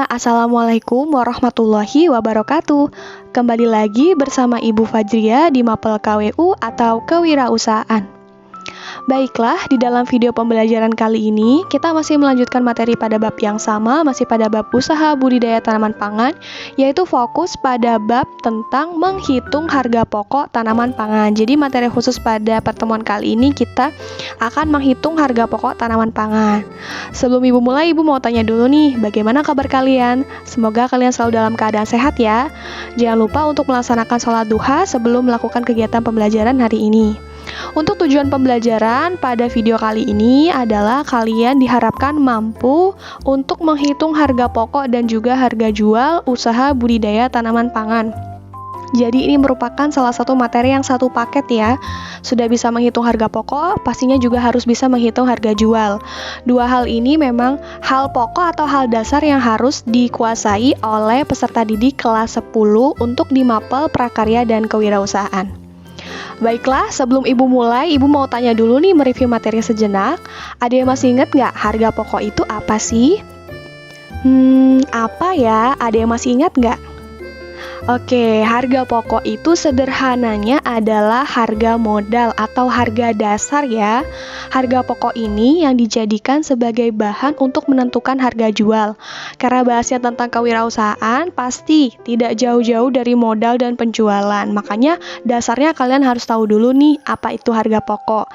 Assalamualaikum warahmatullahi wabarakatuh. Kembali lagi bersama Ibu Fajria di Mapel KWU atau Kewirausahaan. Baiklah, di dalam video pembelajaran kali ini kita masih melanjutkan materi pada bab yang sama, masih pada bab usaha budidaya tanaman pangan, yaitu fokus pada bab tentang menghitung harga pokok tanaman pangan. Jadi materi khusus pada pertemuan kali ini kita akan menghitung harga pokok tanaman pangan. Sebelum Ibu mulai, Ibu mau tanya dulu nih, bagaimana kabar kalian? Semoga kalian selalu dalam keadaan sehat ya. Jangan lupa untuk melaksanakan sholat duha sebelum melakukan kegiatan pembelajaran hari ini. Untuk tujuan pembelajaran pada video kali ini adalah kalian diharapkan mampu untuk menghitung harga pokok dan juga harga jual usaha budidaya tanaman pangan. Jadi ini merupakan salah satu materi yang satu paket ya. Sudah bisa menghitung harga pokok, pastinya juga harus bisa menghitung harga jual. Dua hal ini memang hal pokok atau hal dasar yang harus dikuasai oleh peserta didik kelas 10 untuk di Mapel Prakarya dan Kewirausahaan. Baiklah, sebelum Ibu mulai, Ibu mau tanya dulu nih, mereview materi sejenak. Ada yang masih ingat nggak harga pokok itu apa sih? Apa ya? Ada yang masih ingat nggak? Oke, harga pokok itu sederhananya adalah harga modal atau harga dasar ya. Harga pokok ini yang dijadikan sebagai bahan untuk menentukan harga jual. Karena bahasnya tentang kewirausahaan, pasti tidak jauh-jauh dari modal dan penjualan. Makanya dasarnya kalian harus tahu dulu nih, apa itu harga pokok.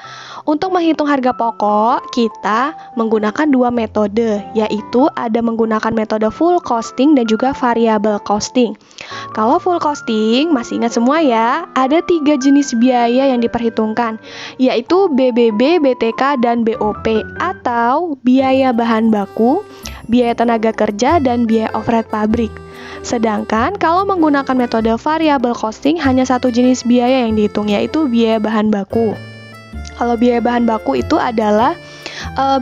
Untuk menghitung harga pokok, kita menggunakan dua metode, yaitu ada menggunakan metode full costing dan juga variable costing. Kalau full costing, masih ingat semua ya, ada 3 jenis biaya yang diperhitungkan, yaitu BBB, BTK, dan BOP, atau biaya bahan baku, biaya tenaga kerja, dan biaya overhead pabrik. Sedangkan kalau menggunakan metode variable costing, hanya satu jenis biaya yang dihitung, yaitu biaya bahan baku. Kalau biaya bahan baku itu adalah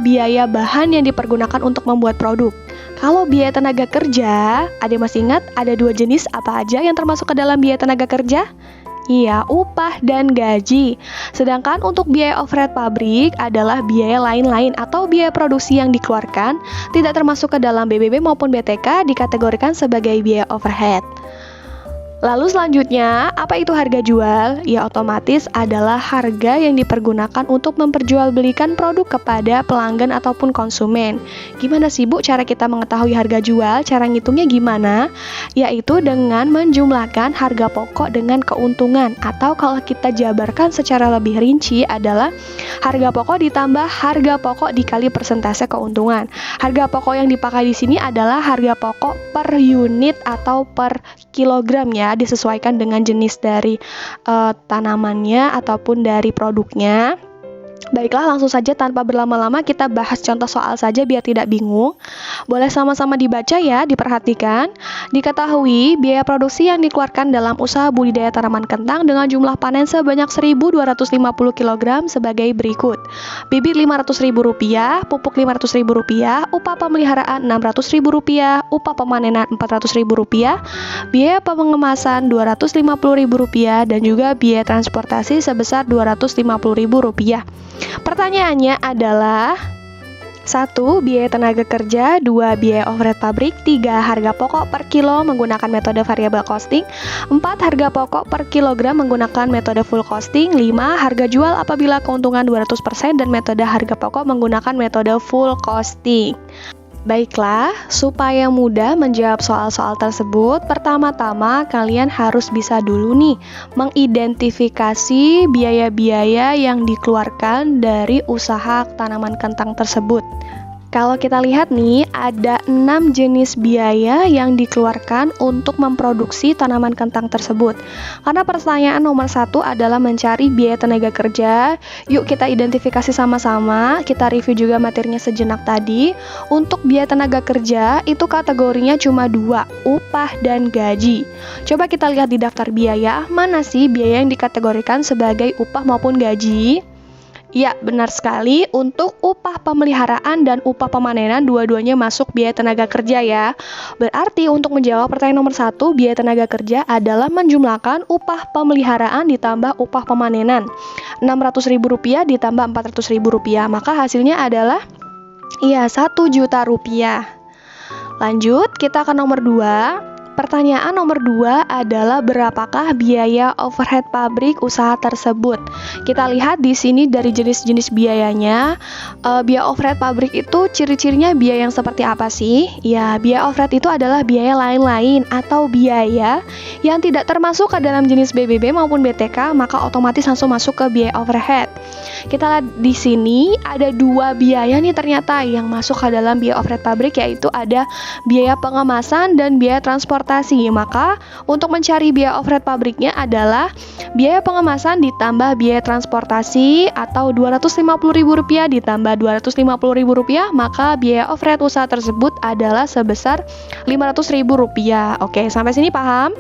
biaya bahan yang dipergunakan untuk membuat produk. Kalau biaya tenaga kerja, ada yang masih ingat ada 2 jenis apa aja yang termasuk ke dalam biaya tenaga kerja? Iya, upah dan gaji. Sedangkan untuk biaya overhead pabrik adalah biaya lain-lain atau biaya produksi yang dikeluarkan, tidak termasuk ke dalam BBB maupun BTK, dikategorikan sebagai biaya overhead. Lalu selanjutnya, apa itu harga jual? Ya otomatis adalah harga yang dipergunakan untuk memperjualbelikan produk kepada pelanggan ataupun konsumen. Gimana sih Bu cara kita mengetahui harga jual? Cara ngitungnya gimana? Yaitu dengan menjumlahkan harga pokok dengan keuntungan, atau kalau kita jabarkan secara lebih rinci adalah harga pokok ditambah harga pokok dikali persentase keuntungan. Harga pokok yang dipakai di sini adalah harga pokok per unit atau per kilogram ya, disesuaikan dengan jenis dari tanamannya ataupun dari produknya. Baiklah, langsung saja tanpa berlama-lama kita bahas contoh soal saja biar tidak bingung. Boleh sama-sama dibaca ya, diperhatikan. Diketahui biaya produksi yang dikeluarkan dalam usaha budidaya tanaman kentang dengan jumlah panen sebanyak 1.250 kg sebagai berikut. Bibit Rp500.000, pupuk Rp500.000, upah pemeliharaan Rp600.000, upah pemanenan Rp400.000, biaya pengemasan Rp250.000 dan juga biaya transportasi sebesar Rp250.000. Pertanyaannya adalah 1. Biaya tenaga kerja, 2. Biaya overhead pabrik, 3. Harga pokok per kilo menggunakan metode variable costing, 4. Harga pokok per kilogram menggunakan metode full costing, 5. Harga jual apabila keuntungan 200% dan metode harga pokok menggunakan metode full costing. Baiklah, supaya mudah menjawab soal-soal tersebut, pertama-tama kalian harus bisa dulu nih mengidentifikasi biaya-biaya yang dikeluarkan dari usaha tanaman kentang tersebut. Kalau kita lihat nih, ada 6 jenis biaya yang dikeluarkan untuk memproduksi tanaman kentang tersebut. Karena pertanyaan nomor 1 adalah mencari biaya tenaga kerja. Yuk kita identifikasi sama-sama, kita review juga materinya sejenak tadi. Untuk biaya tenaga kerja, itu kategorinya cuma 2, upah dan gaji. Coba kita lihat di daftar biaya, mana sih biaya yang dikategorikan sebagai upah maupun gaji? Ya, benar sekali. Untuk upah pemeliharaan dan upah pemanenan dua-duanya masuk biaya tenaga kerja ya. Berarti untuk menjawab pertanyaan nomor 1, biaya tenaga kerja adalah menjumlahkan upah pemeliharaan ditambah upah pemanenan. Rp600.000 ditambah Rp400.000. Maka hasilnya adalah 1 juta rupiah. Lanjut, kita ke nomor 2. Pertanyaan nomor 2 adalah berapakah biaya overhead pabrik usaha tersebut? Kita lihat di sini dari jenis-jenis biayanya. Biaya overhead pabrik itu ciri-cirinya biaya yang seperti apa sih? Ya, biaya overhead itu adalah biaya lain-lain atau biaya yang tidak termasuk ke dalam jenis BBB maupun BTK, maka otomatis langsung masuk ke biaya overhead. Kita lihat di sini ada 2 biaya nih ternyata yang masuk ke dalam biaya overhead pabrik, yaitu ada biaya pengemasan dan biaya transportasi. Maka untuk mencari biaya overhead pabriknya adalah biaya pengemasan ditambah biaya transportasi atau Rp250.000 ditambah Rp250.000, maka biaya overhead usaha tersebut adalah sebesar Rp500.000. Oke, sampai sini paham?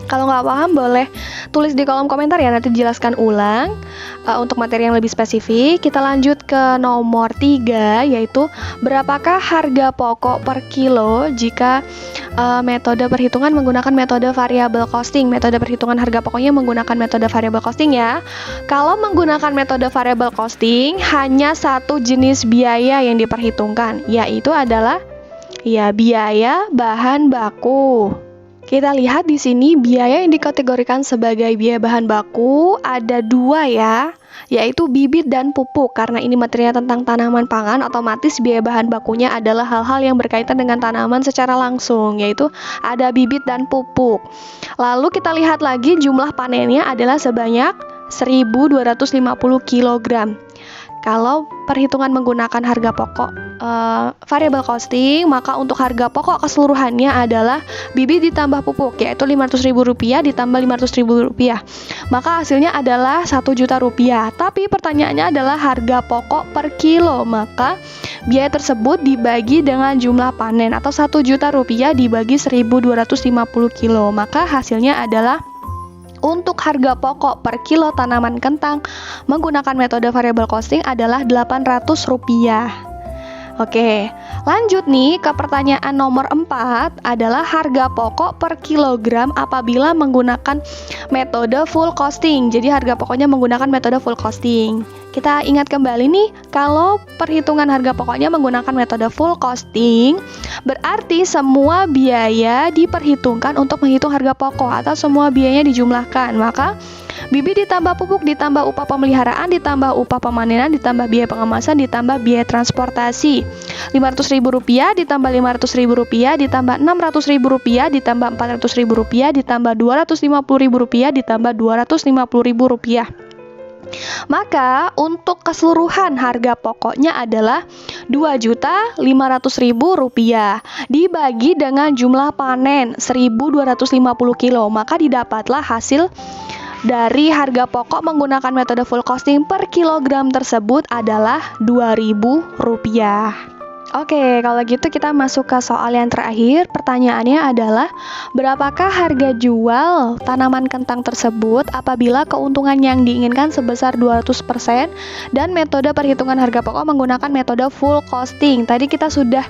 Kalau nggak paham boleh tulis di kolom komentar ya, nanti dijelaskan ulang. Untuk materi yang lebih spesifik, kita lanjut ke nomor 3, yaitu berapakah harga pokok per kilo jika metode perhitungan menggunakan metode variable costing. Metode perhitungan harga pokoknya menggunakan metode variable costing ya. Kalau menggunakan metode variable costing, hanya satu jenis biaya yang diperhitungkan, yaitu adalah biaya bahan baku. Kita lihat di sini biaya yang dikategorikan sebagai biaya bahan baku ada 2 ya, yaitu bibit dan pupuk. Karena ini materinya tentang tanaman pangan, otomatis biaya bahan bakunya adalah hal-hal yang berkaitan dengan tanaman secara langsung, yaitu ada bibit dan pupuk. Lalu kita lihat lagi jumlah panennya adalah sebanyak 1.250 kg. Kalau perhitungan menggunakan harga pokok variable costing, maka untuk harga pokok keseluruhannya adalah bibit ditambah pupuk, yaitu Rp500.000 ditambah Rp500.000. Maka hasilnya adalah Rp1.000.000. Tapi pertanyaannya adalah harga pokok per kilo, maka biaya tersebut dibagi dengan jumlah panen atau Rp1.000.000 dibagi 1.250 kilo. Maka hasilnya adalah untuk harga pokok per kilo tanaman kentang menggunakan metode variable costing adalah Rp800. Oke, lanjut nih ke pertanyaan nomor 4 adalah harga pokok per kilogram apabila menggunakan metode full costing. Jadi harga pokoknya menggunakan metode full costing. Kita ingat kembali nih, kalau perhitungan harga pokoknya menggunakan metode full costing, berarti semua biaya diperhitungkan untuk menghitung harga pokok atau semua biayanya dijumlahkan. Maka bibit ditambah pupuk ditambah upah pemeliharaan ditambah upah pemanenan ditambah biaya pengemasan ditambah biaya transportasi. Rp500.000 ditambah Rp500.000 ditambah Rp600.000 ditambah Rp400.000 ditambah Rp250.000 ditambah Rp250.000. Maka untuk keseluruhan harga pokoknya adalah Rp2.500.000 dibagi dengan jumlah panen 1.250 kilo, maka didapatlah hasil dari harga pokok menggunakan metode full costing per kilogram tersebut adalah Rp2.000. Oke, kalau gitu kita masuk ke soal yang terakhir. Pertanyaannya adalah berapakah harga jual tanaman kentang tersebut apabila keuntungan yang diinginkan sebesar 200% dan metode perhitungan harga pokok menggunakan metode full costing. Tadi kita sudah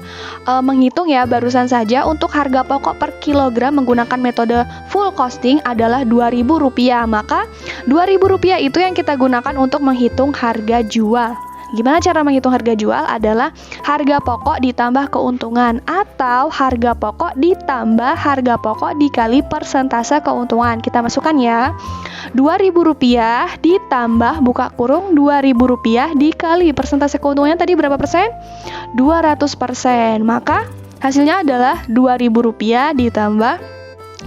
menghitung ya barusan saja, untuk harga pokok per kilogram menggunakan metode full costing adalah Rp2.000. Maka Rp2.000 itu yang kita gunakan untuk menghitung harga jual. Gimana cara menghitung harga jual? Adalah harga pokok ditambah keuntungan atau harga pokok ditambah harga pokok dikali persentase keuntungan. Kita masukkan ya, Rp2.000 ditambah buka kurung Rp2.000 dikali persentase keuntungannya tadi berapa persen? 200%. Maka hasilnya adalah Rp2.000 ditambah,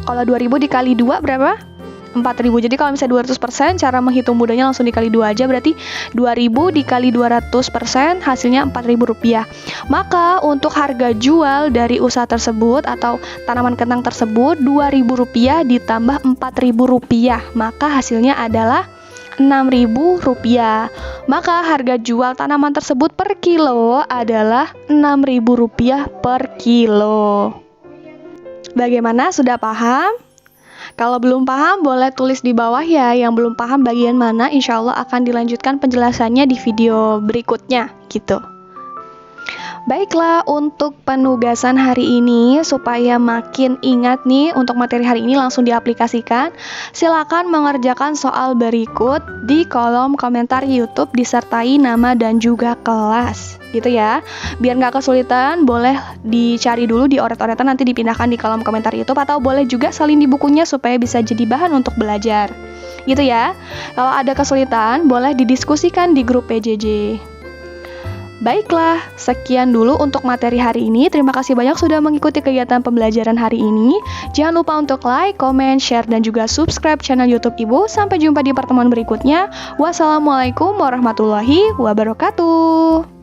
kalau 2.000 dikali 2 berapa? 4.000. Jadi kalau misalnya 200%, cara menghitung mudahnya langsung dikali 2 aja, berarti 2.000 dikali 200% hasilnya Rp4.000. Maka untuk harga jual dari usaha tersebut atau tanaman kentang tersebut Rp2.000 ditambah Rp4.000, maka hasilnya adalah Rp6.000. Maka harga jual tanaman tersebut per kilo adalah Rp6.000 per kilo. Bagaimana, sudah paham? Kalau belum paham boleh tulis di bawah ya, yang belum paham bagian mana, insya Allah akan dilanjutkan penjelasannya di video berikutnya gitu. Baiklah, untuk penugasan hari ini supaya makin ingat nih untuk materi hari ini langsung diaplikasikan, silakan mengerjakan soal berikut di kolom komentar YouTube disertai nama dan juga kelas, gitu ya. Biar nggak kesulitan, boleh dicari dulu di oret-oretan, nanti dipindahkan di kolom komentar YouTube, atau boleh juga salin di bukunya supaya bisa jadi bahan untuk belajar, gitu ya. Kalau ada kesulitan, boleh didiskusikan di grup PJJ. Baiklah, sekian dulu untuk materi hari ini. Terima kasih banyak sudah mengikuti kegiatan pembelajaran hari ini. Jangan lupa untuk like, comment, share, dan juga subscribe channel YouTube Ibu. Sampai jumpa di pertemuan berikutnya. Wassalamualaikum warahmatullahi wabarakatuh.